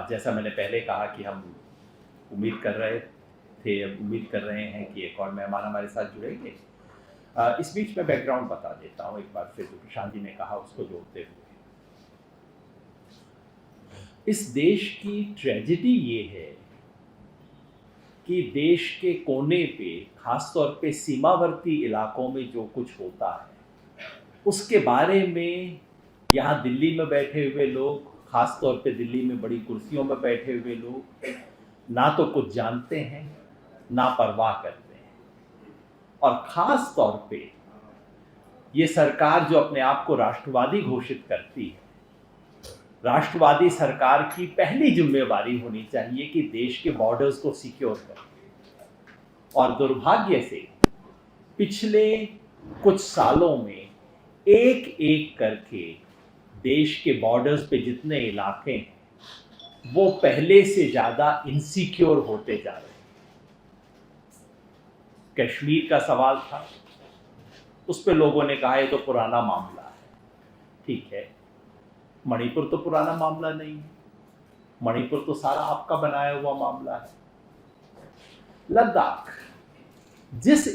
जैसा मैंने पहले कहा कि हम उम्मीद कर रहे हैं कि एक और मेहमान हमारे साथ जुड़ेंगे। इस बीच में बैकग्राउंड बता देता हूँ एक बार फिर, जो प्रशांत जी ने कहा उसको जोड़ते हुए। इस देश की ट्रेजेडी ये है कि देश के कोने पे, खासतौर पे सीमावर्ती इलाकों में जो कुछ होता है उसके बारे में यहाँ दिल्ली में बैठे हुए लोग, खासतौर पे दिल्ली में बड़ी कुर्सियों में बैठे हुए लोग, ना तो कुछ जानते हैं ना परवाह करते हैं। और ख़ास तौर पे ये सरकार जो अपने आप को राष्ट्रवादी घोषित करती है, राष्ट्रवादी सरकार की पहली जिम्मेवारी होनी चाहिए कि देश के बॉर्डर्स को सिक्योर करें। और दुर्भाग्य से पिछले कुछ सालों में एक एक करके देश के बॉर्डर्स पे जितने इलाके हैं वो पहले से ज़्यादा इनसिक्योर होते जा रहे हैं। कश्मीर का सवाल था, उस पे लोगों ने कहा ये तो पुराना मामला है। ठीक है, मणिपुर तो पुराना मामला नहीं है, मणिपुर तो सारा आपका बनाया हुआ मामला है। लद्दाख, जिस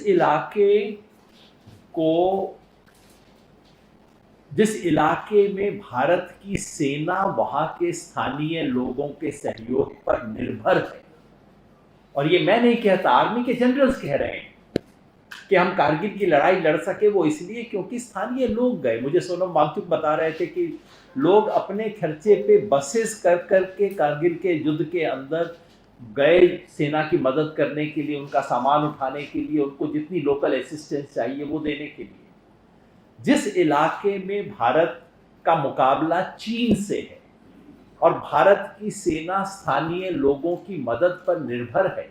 इलाके में भारत की सेना वहां के स्थानीय लोगों के सहयोग पर निर्भर है, और ये मैं नहीं कहता, आर्मी के जनरल्स कह रहे हैं कि हम कारगिल की लड़ाई लड़ सके वो इसलिए क्योंकि स्थानीय लोग गए। मुझे सोनम वांगचुक बता रहे थे कि लोग अपने खर्चे पे बसेस कर के कारगिल के युद्ध के अंदर गए सेना की मदद करने के लिए, उनका सामान उठाने के लिए, उनको जितनी लोकल असिस्टेंस चाहिए वो देने के लिए। जिस इलाके में भारत का मुकाबला चीन से है और भारत की सेना स्थानीय लोगों की मदद पर निर्भर है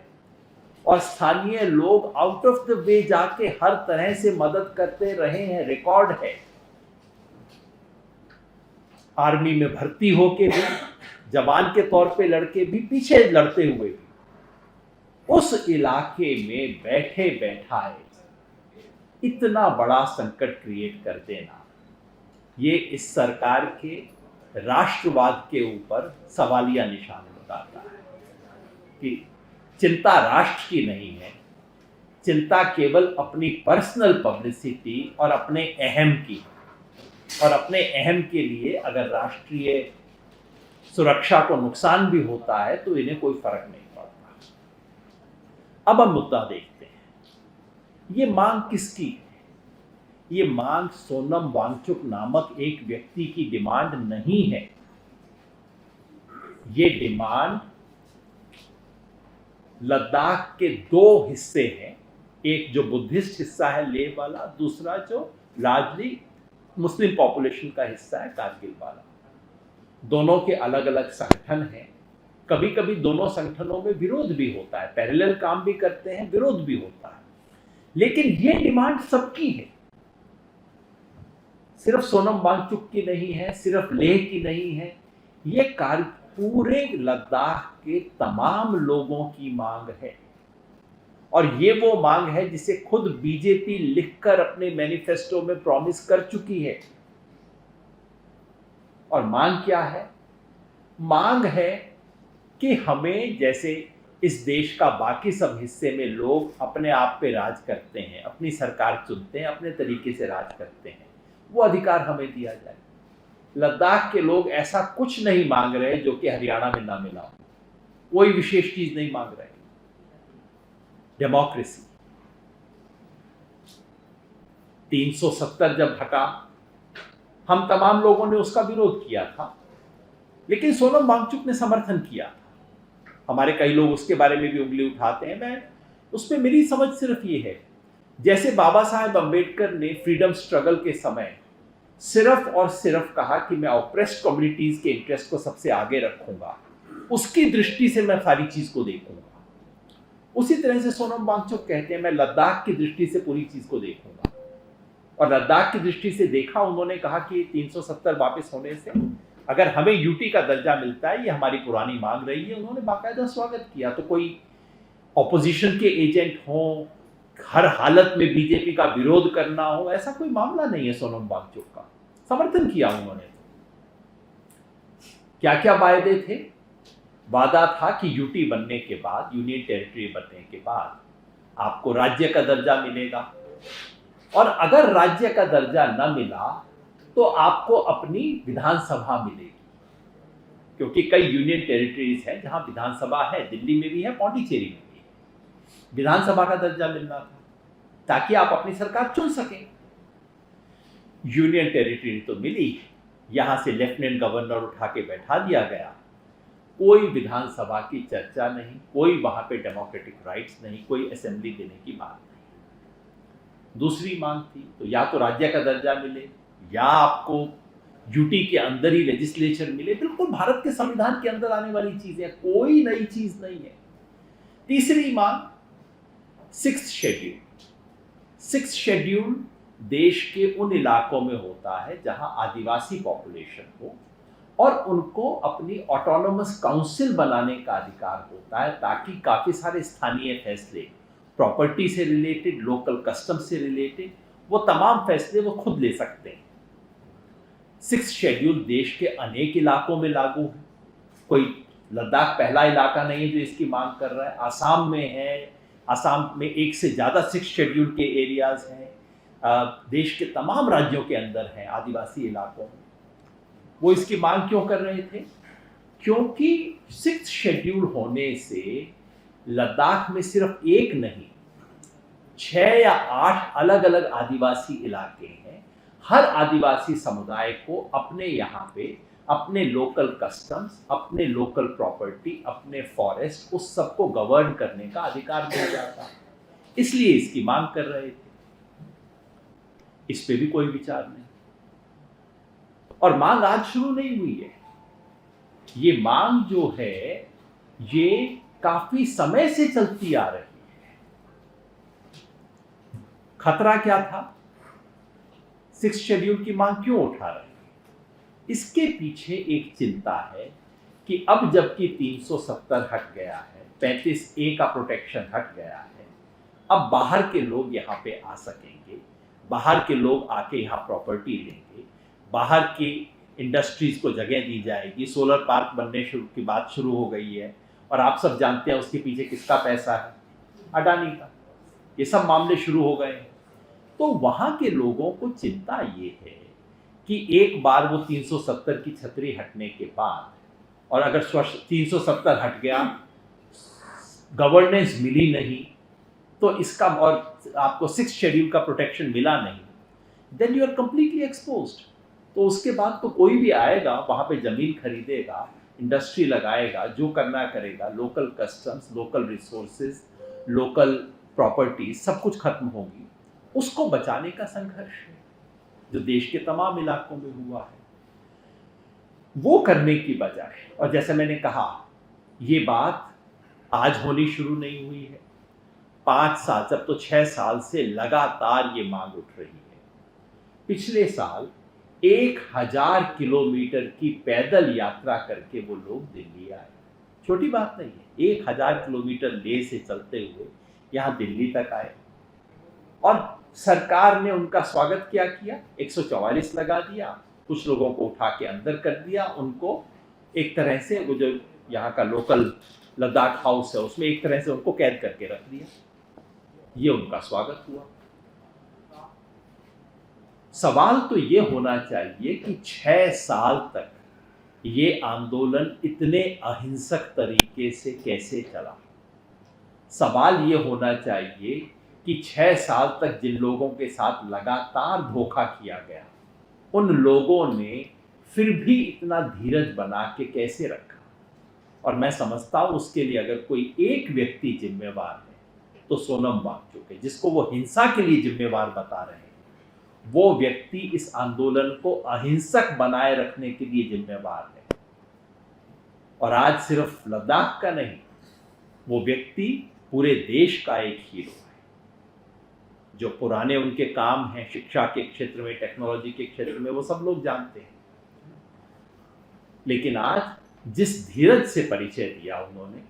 और स्थानीय लोग आउट ऑफ द वे जाके हर तरह से मदद करते रहे हैं, रिकॉर्ड है। आर्मी में भर्ती होके भी, जवान के तौर पे लड़के भी, पीछे लड़ते हुए भी, उस इलाके में बैठे बैठाए इतना बड़ा संकट क्रिएट कर देना, ये इस सरकार के राष्ट्रवाद के ऊपर सवालिया निशान लगाता है कि चिंता राष्ट्र की नहीं है, चिंता केवल अपनी पर्सनल पब्लिसिटी और अपने अहम की। और अपने अहम के लिए अगर राष्ट्रीय सुरक्षा को नुकसान भी होता है तो इन्हें कोई फर्क नहीं पड़ता। अब हम मुद्दा देखते हैं, ये मांग किसकी है? ये मांग सोनम वांगचुक नामक एक व्यक्ति की डिमांड नहीं है। ये डिमांड लद्दाख के दो हिस्से हैं, एक जो बुद्धिस्ट हिस्सा है लेह वाला, दूसरा जो लार्जली मुस्लिम पॉपुलेशन का हिस्सा है कारगिल वाला। दोनों के अलग अलग संगठन हैं, कभी कभी दोनों संगठनों में विरोध भी होता है, पैरेलल काम भी करते हैं, विरोध भी होता है, लेकिन ये डिमांड सबकी है, सिर्फ सोनम वांगचुक की नहीं है, सिर्फ लेह की नहीं है, ये पूरे लद्दाख के तमाम लोगों की मांग है। और ये वो मांग है जिसे खुद बीजेपी लिखकर अपने मैनिफेस्टो में प्रॉमिस कर चुकी है। और मांग क्या है? मांग है कि हमें, जैसे इस देश का बाकी सब हिस्से में लोग अपने आप पे राज करते हैं, अपनी सरकार चुनते हैं, अपने तरीके से राज करते हैं, वो अधिकार हमें दिया जाए। लद्दाख के लोग ऐसा कुछ नहीं मांग रहे जो कि हरियाणा में ना मिला हो, कोई विशेष चीज नहीं मांग रहे। डेमोक्रेसी, 370 जब हटा, हम तमाम लोगों ने उसका विरोध किया था, लेकिन सोनम वांगचुक ने समर्थन किया था। हमारे कई लोग उसके बारे में भी उंगली उठाते हैं, मैं उस पर मेरी समझ सिर्फ ये है, जैसे बाबा साहेब अम्बेडकर ने फ्रीडम स्ट्रगल के समय सिर्फ और सिर्फ कहा कि मैं ऑप्रेस्ड कम्युनिटीज के इंटरेस्ट को सबसे आगे रखूंगा, उसकी दृष्टि से मैं सारी चीज को देखूंगा, उसी तरह से सोनम वांगचुक कहते हैं मैं लद्दाख की दृष्टि से पूरी चीज को देखूंगा। और लद्दाख की दृष्टि से देखा, उन्होंने कहा कि 370 वापस होने से अगर हमें यूटी का दर्जा मिलता है, ये हमारी पुरानी मांग रही है, उन्होंने बाकायदा स्वागत किया। तो कोई ऑपोजिशन के एजेंट हो, हर हालत में बीजेपी का विरोध करना हो, ऐसा कोई मामला नहीं है। सोनम वांगचुक का समर्थन किया उन्होंने। क्या क्या वायदे थे? वादा था कि यूटी बनने के बाद, यूनियन टेरिटरी बनने के बाद आपको राज्य का दर्जा मिलेगा, और अगर राज्य का दर्जा न मिला तो आपको अपनी विधानसभा मिलेगी, क्योंकि कई यूनियन टेरिटरीज हैं जहां विधानसभा है, दिल्ली में भी है, पौंडीचेरी में भी है। विधानसभा का दर्जा मिलना था ताकि आप अपनी सरकार चुन सकें। यूनियन टेरिटरी तो मिली, यहां से लेफ्टिनेंट गवर्नर उठा के बैठा दिया गया, कोई विधानसभा की चर्चा नहीं, कोई वहां पे डेमोक्रेटिक राइट्स नहीं, कोई असेंबली देने की बात नहीं। दूसरी मांग थी तो या तो राज्य का दर्जा मिले या आपको यूटी के अंदर ही लेजिस्लेचर मिले, बिल्कुल भारत के संविधान के अंदर आने वाली चीजें, कोई नई चीज नहीं है। तीसरी मांग सिक्स्थ शेड्यूल। सिक्स्थ शेड्यूल देश के उन इलाकों में होता है जहां आदिवासी पॉपुलेशन हो और उनको अपनी ऑटोनोमस काउंसिल बनाने का अधिकार होता है, ताकि काफी सारे स्थानीय फैसले, प्रॉपर्टी से रिलेटेड, लोकल कस्टम से रिलेटेड, वो तमाम फैसले वो खुद ले सकते हैं। सिक्स्थ शेड्यूल देश के अनेक इलाकों में लागू है, कोई लद्दाख पहला इलाका नहीं है जो इसकी मांग कर रहा है। आसाम में है, आसाम में एक से ज़्यादा सिक्स्थ शेड्यूल के एरियाज हैं, देश के तमाम राज्यों के अंदर हैं आदिवासी इलाकों में। वो इसकी मांग क्यों कर रहे थे? क्योंकि सिक्स्थ शेड्यूल होने से लद्दाख में सिर्फ एक नहीं, 6 या 8 अलग अलग आदिवासी इलाके हैं। हर आदिवासी समुदाय को अपने यहाँ पे अपने लोकल कस्टम्स, अपने लोकल प्रॉपर्टी, अपने फॉरेस्ट, उस सब को गवर्न करने का अधिकार मिल जाता है, इसलिए इसकी मांग कर रहे थे। इस पे भी कोई विचार नहीं, और मांग आज शुरू नहीं हुई है। ये मांग जो है ये काफी समय से चलती आ रही है। खतरा क्या था? सिक्स्थ शेड्यूल की मांग क्यों उठा रहे हैं? इसके पीछे एक चिंता है कि अब जबकि 370 हट गया है, 35A का प्रोटेक्शन हट गया है, अब बाहर के लोग यहाँ पे आ सकेंगे, बाहर के लोग आके यहाँ प्रॉपर्टी लेंगे, बाहर की इंडस्ट्रीज को जगह दी जाएगी, सोलर पार्क बनने की बात शुरू हो गई है, और आप सब जानते हैं उसके पीछे किसका पैसा है? अडानी का। ये सब मामले शुरू हो गए हैं। तो वहाँ के लोगों को चिंता ये है कि एक बार वो 370 की छतरी हटने के बाद, और अगर 370 हट गया, गवर्नेंस मिली नहीं, तो इसका, और आपको सिक्स्थ शेड्यूल का प्रोटेक्शन मिला नहीं, then you are completely exposed. तो उसके बाद तो कोई भी आएगा, वहाँ पे ज़मीन खरीदेगा, इंडस्ट्री लगाएगा, जो करना करेगा, local customs, local resources, local property सब कुछ खत्म होगी। उसको बचाने का संघर्ष है जो देश के तमाम इलाकों में हुआ है, वो करने की बजाय, और जैसे मैंने कहा ये बात आज होनी शुरू नहीं हुई है, 5 साल, जब तो 6 साल से लगातार ये मांग उठ रही है। पिछले साल 1000 किलोमीटर की पैदल यात्रा करके वो लोग दिल्ली आए। छोटी बात नहीं है, 1000 किलोमीटर लेह से चलते हुए यहाँ दिल्ली तक आए, और सरकार ने उनका स्वागत क्या किया? 144 लगा दिया, कुछ लोगों को उठा के अंदर कर दिया, उनको एक तरह से, वो जो यहाँ का लोकल लद्दाख हाउस है उसमें एक तरह से उनको कैद करके रख दिया। ये उनका स्वागत हुआ। सवाल तो ये होना चाहिए कि 6 साल तक ये आंदोलन इतने अहिंसक तरीके से कैसे चला? सवाल ये होना चाहिए कि 6 साल तक जिन लोगों के साथ लगातार धोखा किया गया, उन लोगों ने फिर भी इतना धीरज बना के कैसे रखा? और मैं समझता हूँ उसके लिए अगर कोई एक व्यक्ति जिम्मेवार है तो सोनम वांगचुक है, जिसको वो हिंसा के लिए जिम्मेवार बता रहे हैं। वो व्यक्ति इस आंदोलन को अहिंसक बनाए रखने के लिए जिम्मेवार है, और आज सिर्फ लद्दाख का नहीं, वो व्यक्ति पूरे देश का एक हीरो है। जो पुराने उनके काम हैं शिक्षा के क्षेत्र में, टेक्नोलॉजी के क्षेत्र में, वो सब लोग जानते हैं, लेकिन आज जिस धीरज से परिचय दिया उन्होंने,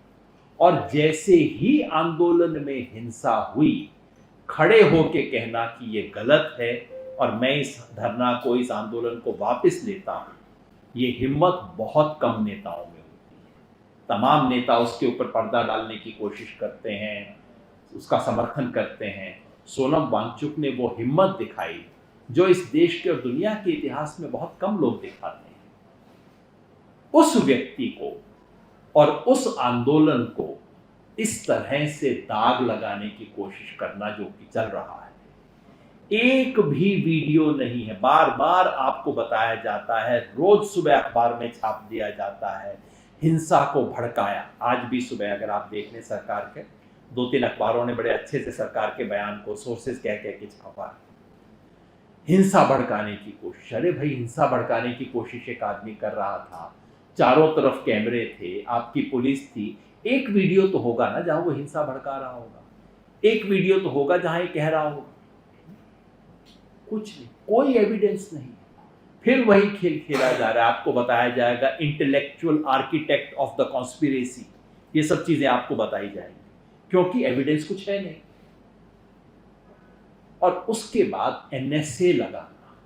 और जैसे ही आंदोलन में हिंसा हुई, खड़े होके कहना कि ये गलत है और मैं इस धरना को, इस आंदोलन को वापस लेता हूं, ये हिम्मत बहुत कम नेताओं में होती है। तमाम नेता उसके ऊपर पर्दा डालने की कोशिश करते हैं, उसका समर्थन करते हैं। सोनम वांगचुक ने वो हिम्मत दिखाई जो इस देश के और दुनिया के इतिहास में बहुत कम लोग दिखाते हैं। उस व्यक्ति को और उस आंदोलन को इस तरह से दाग लगाने की कोशिश करना जो कि चल रहा है, एक भी वीडियो नहीं है। बार बार आपको बताया जाता है, रोज सुबह अखबार में छाप दिया जाता है, हिंसा को भड़काया। आज भी सुबह अगर आप देख लें, सरकार के 2-3 अखबारों ने बड़े अच्छे से सरकार के बयान को सोर्सेस कह कह के छापा है। हिंसा भड़काने की कोशिश। अरे भाई, हिंसा भड़काने की कोशिश एक आदमी कर रहा था, चारों तरफ कैमरे थे, आपकी पुलिस थी। एक वीडियो तो होगा ना जहां वो हिंसा भड़का रहा होगा, एक वीडियो तो होगा जहां ये कह रहा होगा। कुछ नहीं, कोई एविडेंस नहीं। फिर वही खेल खेला जा रहा है। आपको बताया जाएगा intellectual architect of the conspiracy, ये सब चीजें आपको बताई जाएंगी, क्योंकि एविडेंस कुछ है नहीं। और उसके बाद एनएसए लगाना,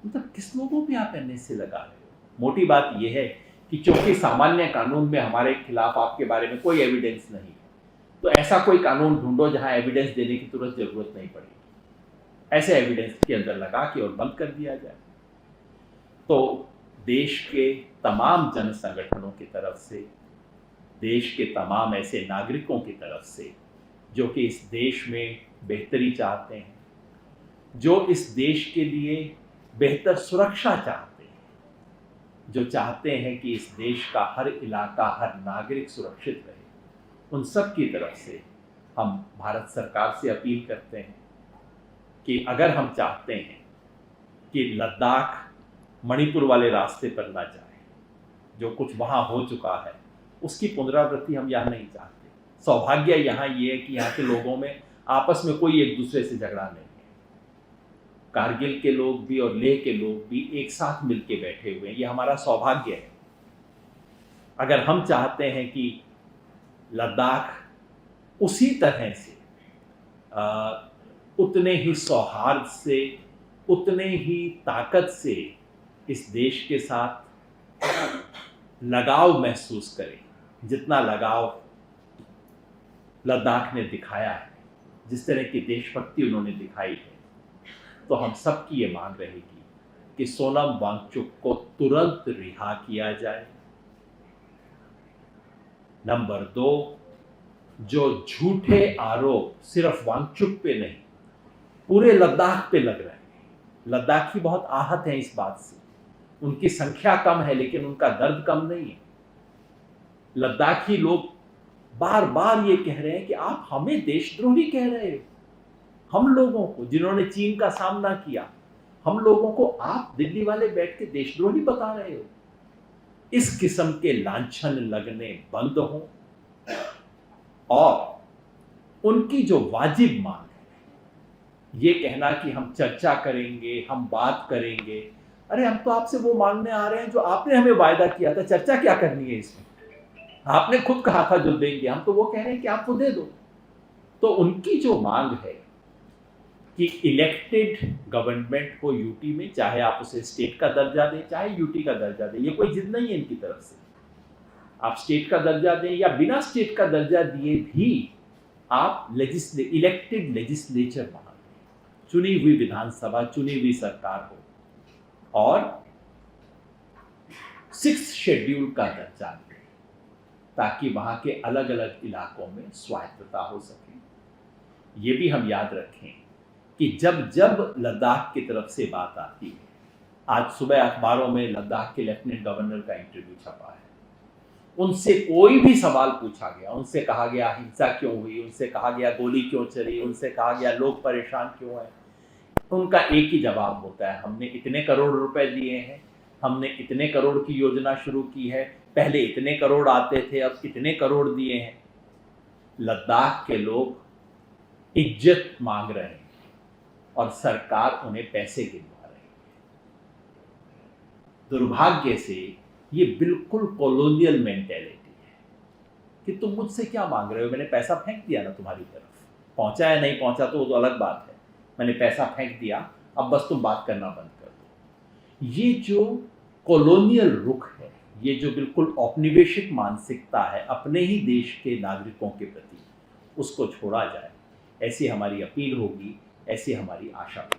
मतलब किस लोगों पे आप एनएसए लगा रहे हो? मोटी बात यह है कि चूंकि सामान्य कानून में हमारे खिलाफ आपके बारे में कोई एविडेंस नहीं है, तो ऐसा कोई कानून ढूंढो जहां एविडेंस देने की तुरंत जरूरत नहीं पड़ेगी। ऐसे एविडेंस के अंदर लगा के और बंद कर दिया जाए। तो देश के तमाम जन संगठनों की तरफ से, देश के तमाम ऐसे नागरिकों की तरफ से जो कि इस देश में बेहतरी चाहते हैं, जो इस देश के लिए बेहतर सुरक्षा चाहते हैं, जो चाहते हैं कि इस देश का हर इलाका, हर नागरिक सुरक्षित रहे, उन सब की तरफ से हम भारत सरकार से अपील करते हैं कि अगर हम चाहते हैं कि लद्दाख मणिपुर वाले रास्ते पर ना जाए, जो कुछ वहाँ हो चुका है उसकी पुनरावृत्ति हम यहाँ नहीं चाहते। सौभाग्य यहाँ ये है कि यहाँ के लोगों में आपस में कोई एक दूसरे से झगड़ा नहीं है। कारगिल के लोग भी और लेह के लोग भी एक साथ मिलके बैठे हुए हैं, ये हमारा सौभाग्य है। अगर हम चाहते हैं कि लद्दाख उसी तरह से उतने ही सौहार्द से, उतने ही ताकत से इस देश के साथ लगाव महसूस करें जितना लगाव लद्दाख ने दिखाया है, जिस तरह की देशभक्ति उन्होंने दिखाई है, तो हम सबकी ये मांग रहेगी कि सोनम वांगचुक को तुरंत रिहा किया जाए। नंबर 2, जो झूठे आरोप सिर्फ वांगचुक पे नहीं पूरे लद्दाख पे लग रहे हैं, लद्दाखी बहुत आहत है इस बात से। उनकी संख्या कम है लेकिन उनका दर्द कम नहीं है। लद्दाखी लोग बार बार ये कह रहे हैं कि आप हमें देशद्रोही कह रहे हो, हम लोगों को जिन्होंने चीन का सामना किया, हम लोगों को आप दिल्ली वाले बैठ के देशद्रोही बता रहे हो। इस किस्म के लांछन लगने बंद हो और उनकी जो वाजिब मांग है, ये कहना कि हम चर्चा करेंगे, हम बात करेंगे, अरे हम तो आपसे वो मांगने आ रहे हैं जो आपने हमें वायदा किया था। चर्चा क्या करनी है इसमें? आपने खुद कहा था जो देंगे, हम तो वो कह रहे हैं कि आप वो दे दो। तो उनकी जो मांग है कि इलेक्टेड गवर्नमेंट को यूटी में, चाहे आप उसे स्टेट का दर्जा दें चाहे यूटी का दर्जा दें, ये कोई जिद नहीं है इनकी तरफ से। आप स्टेट का दर्जा दें या बिना स्टेट का दर्जा दिए भी आप इलेक्टेड लेजिस्लेचर बना दें, चुनी हुई विधानसभा, चुनी हुई सरकार हो, और 6th शेड्यूल का दर्जा दें ताकि वहां के अलग अलग इलाकों में स्वायत्तता हो सके। ये भी हम याद रखें कि जब जब लद्दाख की तरफ से बात आती है, आज सुबह अखबारों में लद्दाख के लेफ्टिनेंट गवर्नर का इंटरव्यू छपा है, उनसे कोई भी सवाल पूछा गया, उनसे कहा गया हिंसा क्यों हुई, उनसे कहा गया गोली क्यों चली, उनसे कहा गया लोग परेशान क्यों हैं, उनका एक ही जवाब होता है, हमने इतने करोड़ रुपए दिए हैं, हमने इतने करोड़ की योजना शुरू की है, पहले इतने करोड़ आते थे, अब इतने करोड़ दिए हैं। लद्दाख के लोग इज्जत मांग रहे हैं और सरकार उन्हें पैसे गिनवा रही है। दुर्भाग्य से ये बिल्कुल कॉलोनियल मेंटेलिटी है कि तुम मुझसे क्या मांग रहे हो, मैंने पैसा फेंक दिया ना तुम्हारी तरफ, पहुंचा या नहीं पहुंचा तो वो तो अलग बात है, मैंने पैसा फेंक दिया, अब बस तुम बात करना बंद कर दो। ये जो कॉलोनियल रुख है, ये जो बिल्कुल औपनिवेशिक मानसिकता है अपने ही देश के नागरिकों के प्रति, उसको छोड़ा जाए, ऐसी हमारी अपील होगी, ऐसी हमारी आशा होगी।